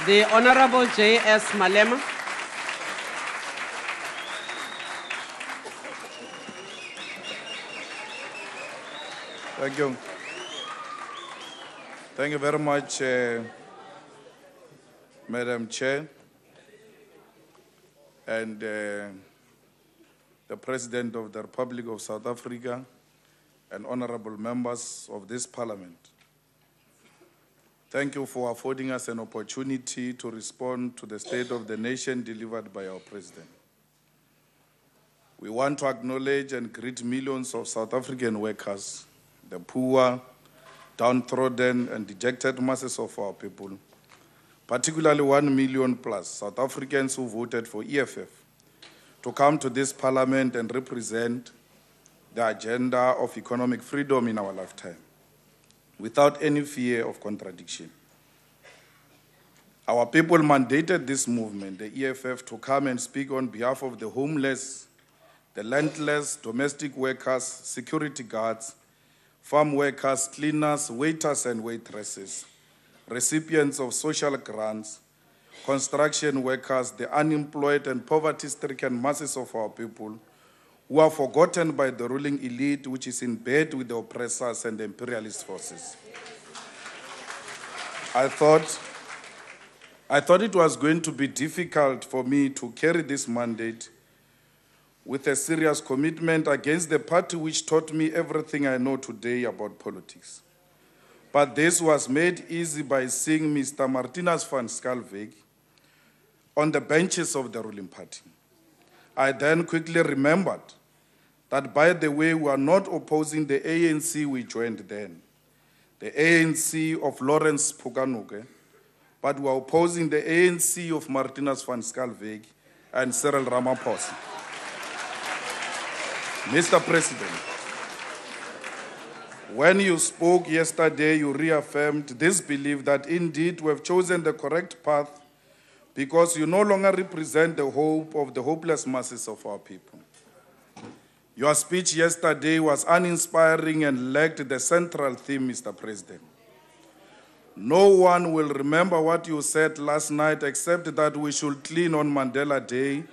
The Honorable J.S. Malema. Thank you. Thank you very much, Madam Chair, and the President of the Republic of South Africa, and honorable members of this Parliament. Thank you for affording us an opportunity to respond to the State of the Nation delivered by our President. We want to acknowledge and greet millions of South African workers, the poor, downtrodden and dejected masses of our people, particularly 1 million plus South Africans who voted for EFF, to come to this Parliament and represent the agenda of economic freedom in our lifetime, without any fear of contradiction. Our people mandated this movement, the EFF, to come and speak on behalf of the homeless, the landless, domestic workers, security guards, farm workers, cleaners, waiters and waitresses, recipients of social grants, construction workers, the unemployed and poverty-stricken masses of our people who are forgotten by the ruling elite, which is in bed with the oppressors and the imperialist forces. I thought it was going to be difficult for me to carry this mandate with a serious commitment against the party which taught me everything I know today about politics. But this was made easy by seeing Mr. Martinus van Schalkwyk on the benches of the ruling party. I then quickly remembered that, by the way, we are not opposing the ANC we joined then, the ANC of Lawrence Pukanuke, but we are opposing the ANC of Martinus van Schalkwyk and Cyril Ramaphosa. Mr. President, when you spoke yesterday, you reaffirmed this belief that indeed we have chosen the correct path because you no longer represent the hope of the hopeless masses of our people. Your speech yesterday was uninspiring and lacked the central theme, Mr. President. No one will remember what you said last night except that we should clean on Mandela Day,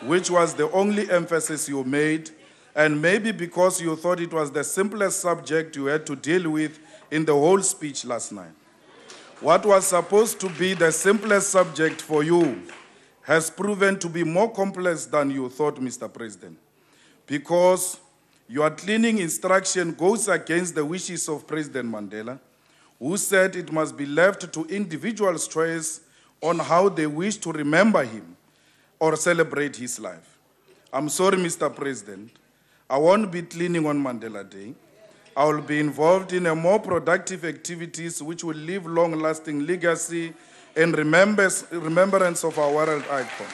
which was the only emphasis you made, and maybe because you thought it was the simplest subject you had to deal with in the whole speech last night. What was supposed to be the simplest subject for you has proven to be more complex than you thought, Mr. President, because your cleaning instruction goes against the wishes of President Mandela, who said it must be left to individuals' choice on how they wish to remember him or celebrate his life. I'm sorry, Mr. President, I won't be cleaning on Mandela Day. I will be involved in a more productive activities which will leave long-lasting legacy and remembrance of our world icon.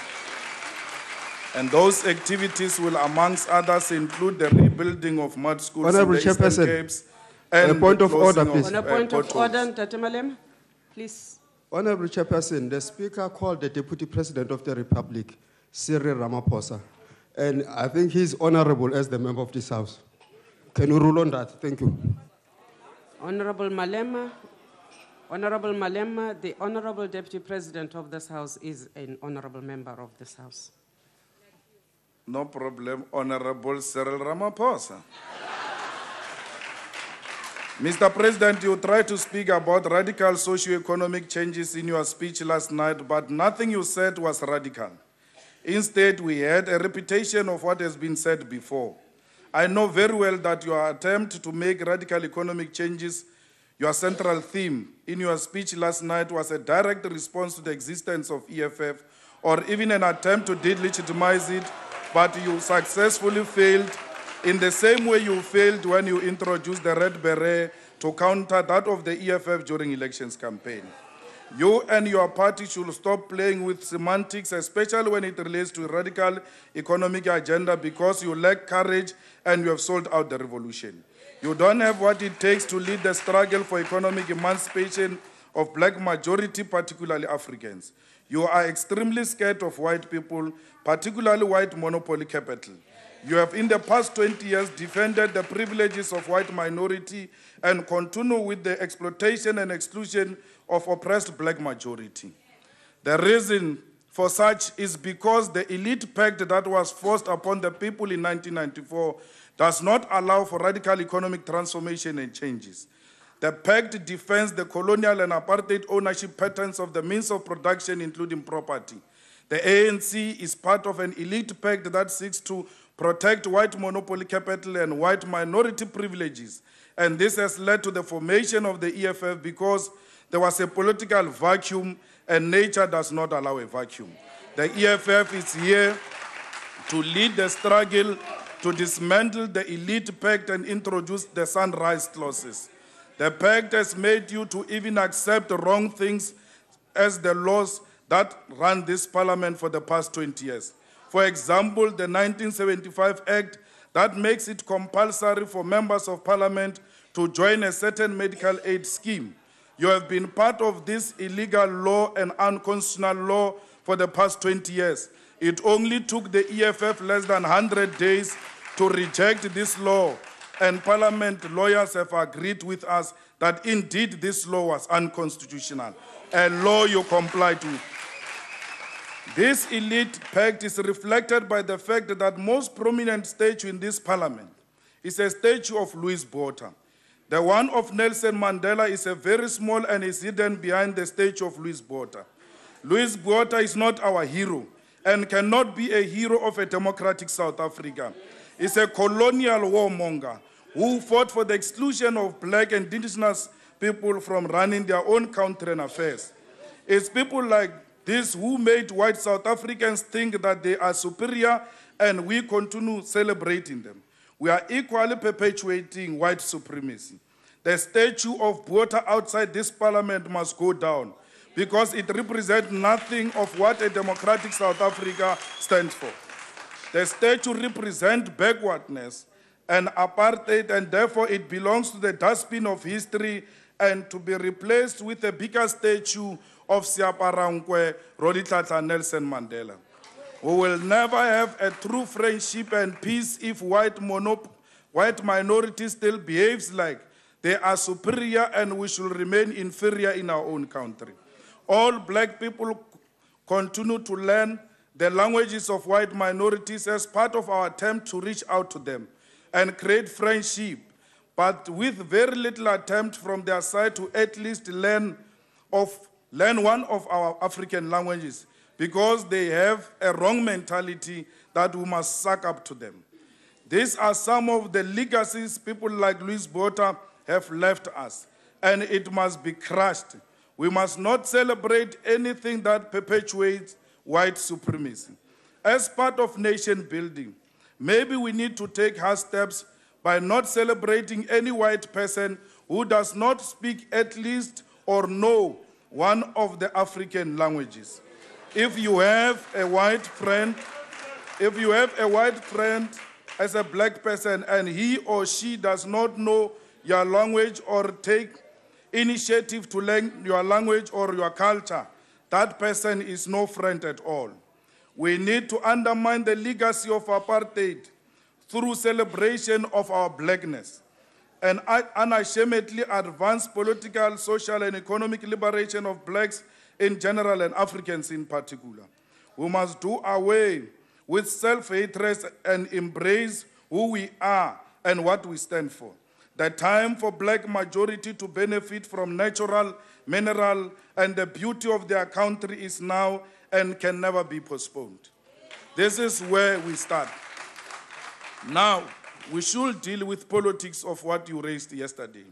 And those activities will, amongst others, include the rebuilding of mud schools Honorable in the Eastern Chairperson, Capes and a point of order, please. On a point of order, Tate Malema, please. Honorable Chairperson, the Speaker called the Deputy President of the Republic, Cyril Ramaphosa, and I think he's honorable as the member of this House. Can you rule on that? Thank you. Honorable Malema, the Honorable Deputy President of this House is an honorable member of this House. No problem, Honorable Cyril Ramaphosa. Mr. President, you tried to speak about radical socio-economic changes in your speech last night, but nothing you said was radical. Instead, we had a repetition of what has been said before. I know very well that your attempt to make radical economic changes your central theme in your speech last night was a direct response to the existence of EFF, or even an attempt to delegitimize it, but you successfully failed in the same way you failed when you introduced the red beret to counter that of the EFF during elections campaign. You and your party should stop playing with semantics, especially when it relates to a radical economic agenda, because you lack courage and you have sold out the revolution. You don't have what it takes to lead the struggle for economic emancipation of black majority, particularly Africans. You are extremely scared of white people, particularly white monopoly capital. You have in the past 20 years defended the privileges of white minority and continue with the exploitation and exclusion of oppressed black majority. The reason for such is because the elite pact that was forced upon the people in 1994 does not allow for radical economic transformation and changes. The pact defends the colonial and apartheid ownership patterns of the means of production, including property. The ANC is part of an elite pact that seeks to protect white monopoly capital and white minority privileges. And this has led to the formation of the EFF because there was a political vacuum and nature does not allow a vacuum. The EFF is here to lead the struggle to dismantle the elite pact and introduce the sunrise clauses. The pact has made you to even accept wrong things as the laws that run this parliament for the past 20 years. For example, the 1975 Act that makes it compulsory for members of parliament to join a certain medical aid scheme. You have been part of this illegal law and unconstitutional law for the past 20 years. It only took the EFF less than 100 days to reject this law, and parliament lawyers have agreed with us that indeed this law was unconstitutional, a law you complied with. This elite pact is reflected by the fact that most prominent statue in this parliament is a statue of Louis Botha. The one of Nelson Mandela is a very small and is hidden behind the statue of Louis Botha. Louis Botha is not our hero and cannot be a hero of a democratic South Africa. He's a colonial warmonger who fought for the exclusion of black and indigenous people from running their own country and affairs. It's people like this who made white South Africans think that they are superior, and we continue celebrating them. We are equally perpetuating white supremacy. The statue of Botha outside this parliament must go down because it represents nothing of what a democratic South Africa stands for. The statue represents backwardness and apartheid, and therefore it belongs to the dustbin of history and to be replaced with a bigger statue of Siaparankwe Roditlahla Nelson Mandela. We will never have a true friendship and peace if white minority still behaves like they are superior and we should remain inferior in our own country. All black people continue to learn the languages of white minorities as part of our attempt to reach out to them and create friendship, but with very little attempt from their side to at least learn one of our African languages, because they have a wrong mentality that we must suck up to them. These are some of the legacies people like Louis Botha have left us, and it must be crushed. We must not celebrate anything that perpetuates white supremacy. As part of nation building, maybe we need to take hard steps by not celebrating any white person who does not speak at least or know one of the African languages. If you have a white friend as a black person and he or she does not know your language or take initiative to learn your language or your culture, that person is no friend at all. We need to undermine the legacy of apartheid through celebration of our blackness and unashamedly advance political, social, and economic liberation of blacks in general and Africans in particular. We must do away with self-hatred and embrace who we are and what we stand for. The time for black majority to benefit from natural, mineral, and the beauty of their country is now and can never be postponed. This is where we start. Now, we should deal with politics of what you raised yesterday.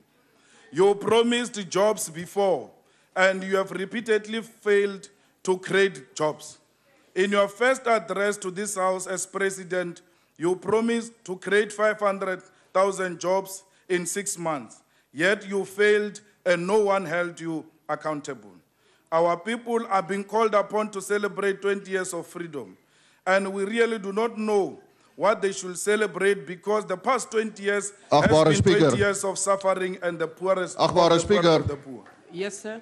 You promised jobs before, and you have repeatedly failed to create jobs. In your first address to this House as president, you promised to create 500,000 jobs in 6 months, yet you failed and no one held you accountable. Our people are being called upon to celebrate 20 years of freedom, and we really do not know what they should celebrate because the past 20 years has been 20 years of suffering and the poorest of the poor. Yes, sir.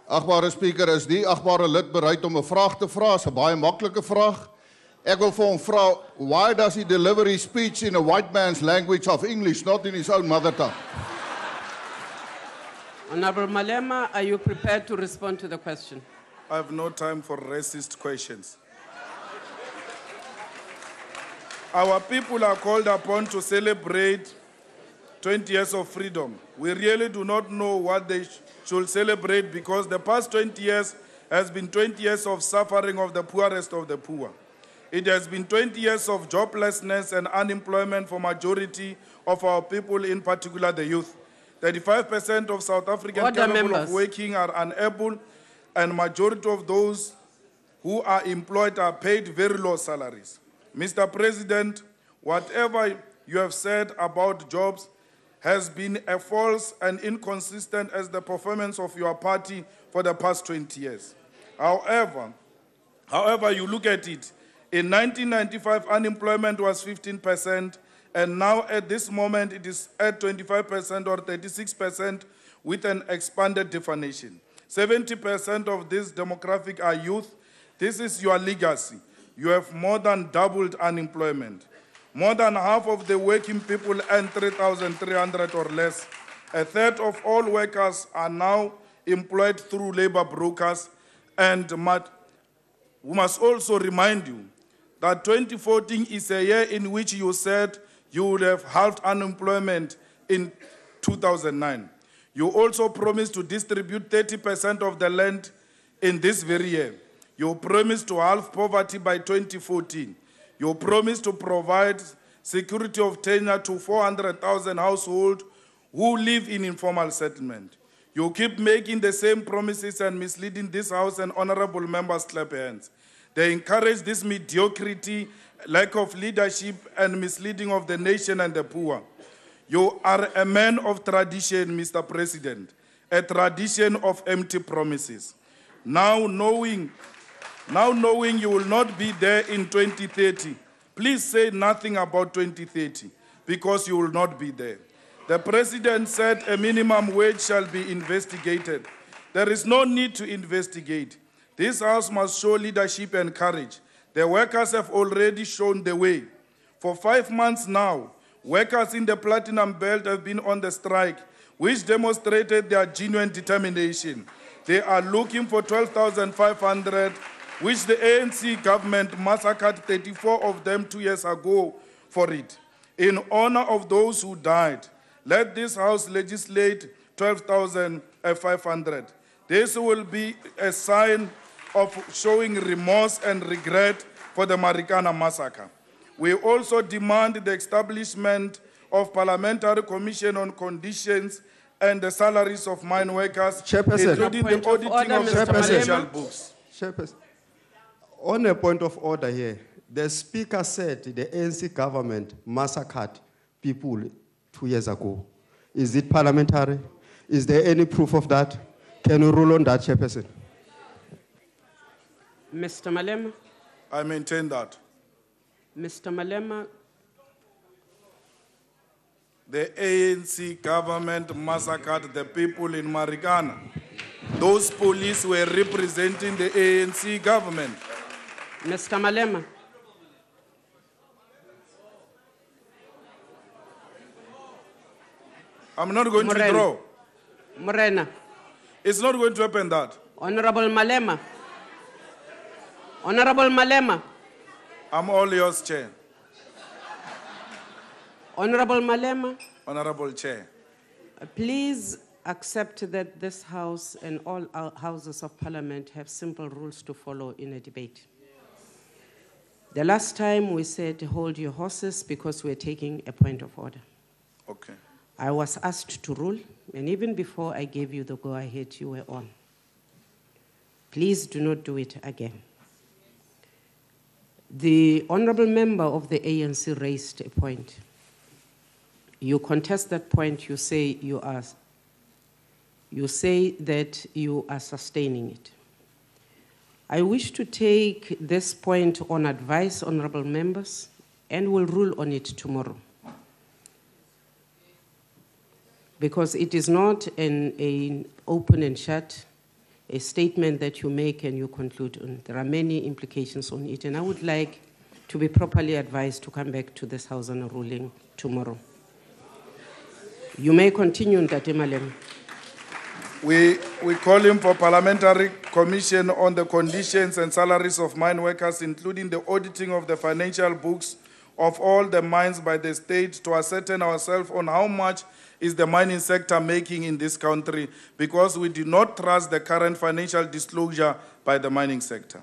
Agbare speaker, is die agbare lid bereid om 'n vraag te vra? 'n Baie maklike vraag. Ek wil vir hom vra, why does he deliver his speech in a white man's language of English, not in his own mother tongue? Honorable Malema, are you prepared to respond to the question? I have no time for racist questions. Our people are called upon to celebrate 20 years of freedom. We really do not know what they should celebrate because the past 20 years has been 20 years of suffering of the poorest of the poor. It has been 20 years of joblessness and unemployment for majority of our people, in particular the youth. 35% of South Africans capable of working are unable, and majority of those who are employed are paid very low salaries. Mr. President, whatever you have said about jobs has been as false and inconsistent as the performance of your party for the past 20 years. However, you look at it, in 1995, unemployment was 15%, and now at this moment it is at 25% or 36% with an expanded definition. 70% of this demographic are youth. This is your legacy. You have more than doubled unemployment. More than half of the working people earn 3,300 or less. A third of all workers are now employed through labor brokers. And we must also remind you that 2014 is a year in which you said you would have halved unemployment in 2009. You also promised to distribute 30% of the land in this very year. You promised to halve poverty by 2014. You promised to provide security of tenure to 400,000 households who live in informal settlement. You keep making the same promises and misleading this House, and honorable members clap hands. They encourage this mediocrity, lack of leadership, and misleading of the nation and the poor. You are a man of tradition, Mr. President, a tradition of empty promises. Now knowing you will not be there in 2030, please say nothing about 2030 because you will not be there. The President said a minimum wage shall be investigated. There is no need to investigate. This House must show leadership and courage. The workers have already shown the way. For 5 months now, workers in the Platinum Belt have been on the strike, which demonstrated their genuine determination. They are looking for 12,500, which the ANC government massacred 34 of them 2 years ago for it. In honor of those who died, let this House legislate 12,500. This will be a sign of showing remorse and regret for the Marikana massacre. We also demand the establishment of parliamentary commission on conditions and the salaries of mine workers, including the auditing of the financial books. Chairperson, on a point of order here, the Speaker said the ANC government massacred people 2 years ago. Is it parliamentary? Is there any proof of that? Can you rule on that, Chairperson? Mr. Malema. I maintain that. Mr. Malema. The ANC government massacred the people in Marikana. Those police were representing the ANC government. Mr. Malema. I'm not going to withdraw. Morena. It's not going to happen that. Honorable Malema. Honorable Malema. I'm all yours, Chair. Honorable Malema. Honorable Chair. Please accept that this House and all our houses of Parliament have simple rules to follow in a debate. The last time we said hold your horses because we're taking a point of order. Okay. I was asked to rule, and even before I gave you the go-ahead, you were on. Please do not do it again. The honorable member of the ANC raised a point. You contest that point, you say that you are sustaining it. I wish to take this point on advice, honorable members, and will rule on it tomorrow. Because it is not an open and shut, a statement that you make and you conclude on. There are many implications on it, and I would like to be properly advised to come back to this House on a ruling tomorrow. You may continue, Ntate Malema. We call him for parliamentary commission on the conditions and salaries of mine workers, including the auditing of the financial books of all the mines by the state, to ascertain ourselves on how much is the mining sector making in this country, because we do not trust the current financial disclosure by the mining sector.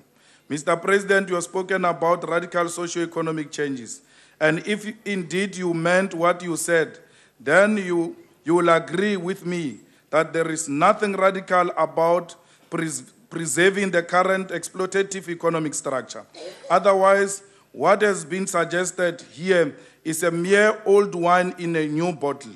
Mr. President, you have spoken about radical socio-economic changes. And if indeed you meant what you said, then you will agree with me that there is nothing radical about preserving the current exploitative economic structure. Otherwise, what has been suggested here is a mere old wine in a new bottle.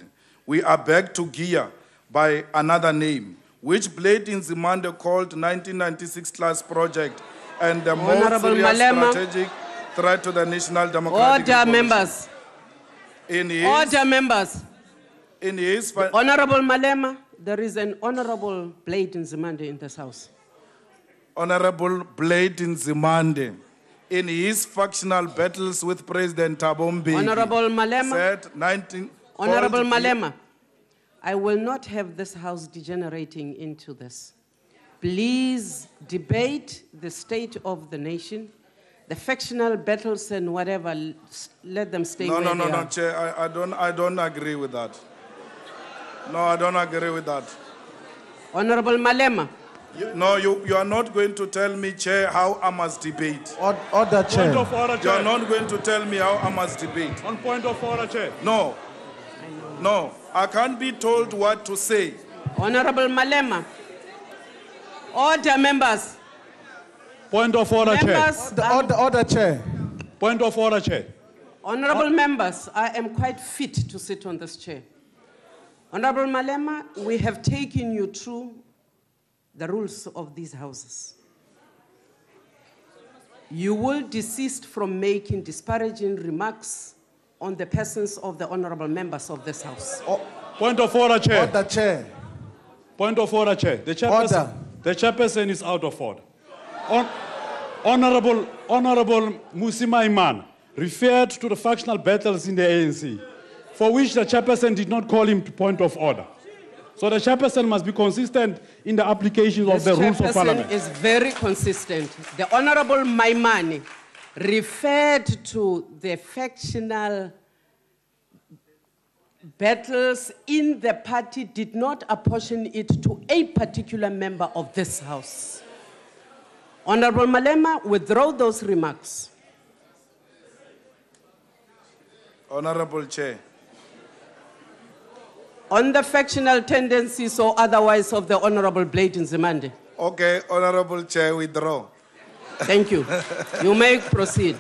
We are back to gear by another name, which Blade in Zimande called 1996 class project and the more Honorable serious Malema. strategic threat to the national democratic Order, revolution. members. In his, Order, members. in his Honorable Malema, there is an honorable Blade in Zimande in this house. Honorable Blade in Zimande, in his factional battles with President Thabo Mbeki, Honorable Malema. said Honorable Malema, I will not have this house degenerating into this. Please debate the state of the nation, the factional battles and whatever, let them stay where they are. No, Chair, I don't agree with that. No, I don't agree with that. Honorable Malema. You are not going to tell me, Chair, how I must debate. Order, Chair. Point of order, You are Chair. not going to tell me how I must debate. On point of order, Chair. No, I can't be told what to say. Honorable Malema. Order, members. Point of order, Chair. Members, Order, Chair. Point of order, Chair. honorable members, I am quite fit to sit on this chair. Honorable Malema, we have taken you through the rules of these houses. You will desist from making disparaging remarks on the persons of the honorable members of this house. Point of order, Chair. Order, Chair. Point of order, Chair. The chairperson is out of order. Honorable Musima Iman referred to the factional battles in the ANC, for which the chairperson did not call him to point of order. So the chairperson must be consistent in the application of the rules of parliament. Chairperson is very consistent. The Honorable Maimani referred to the factional battles in the party, did not apportion it to a particular member of this house. Honorable Malema, withdraw those remarks. Honorable Chair. On the factional tendencies or otherwise of the Honorable Blade Nzimande. Okay, Honorable Chair, withdraw. Thank you. You may proceed.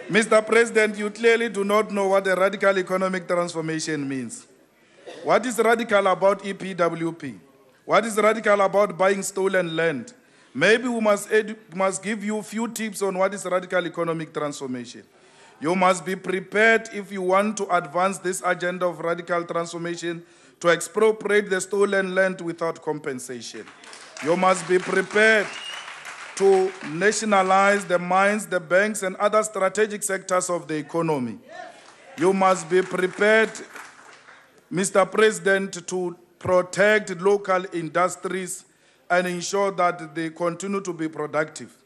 Mr. President, you clearly do not know what a radical economic transformation means. What is radical about EPWP? What is radical about buying stolen land? Maybe we must give you a few tips on what is radical economic transformation. You must be prepared, if you want to advance this agenda of radical transformation, to expropriate the stolen land without compensation. You must be prepared to nationalize the mines, the banks, and other strategic sectors of the economy. You must be prepared, Mr. President, to protect local industries and ensure that they continue to be productive.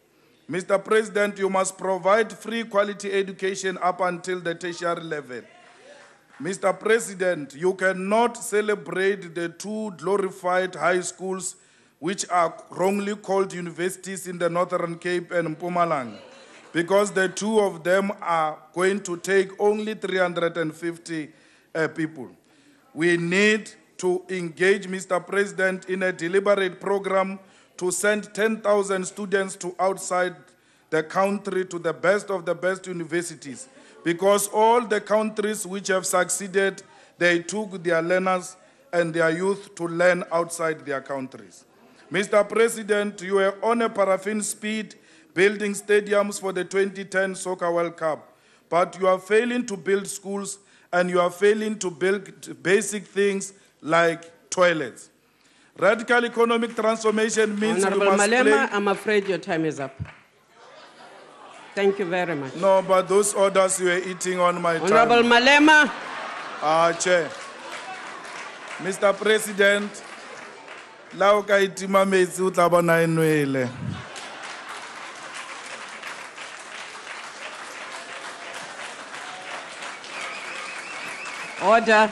Mr. President, you must provide free quality education up until the tertiary level. Mr. President, you cannot celebrate the two glorified high schools which are wrongly called universities in the Northern Cape and Mpumalanga, because the two of them are going to take only 350 people. We need to engage, Mr. President, in a deliberate program to send 10,000 students to outside the country to the best of the best universities, because all the countries which have succeeded, they took their learners and their youth to learn outside their countries. Mr. President, you are on a paraffin speed building stadiums for the 2010 Soccer World Cup, but you are failing to build schools and you are failing to build basic things like toilets. Radical economic transformation means Honorable we must Malema, I'm afraid your time is up. Thank you very much. No, but those orders you were eating on my Honorable time. Malema. Chair. Mr. President, la o ka itima metsi o tla bona e nwele. Order.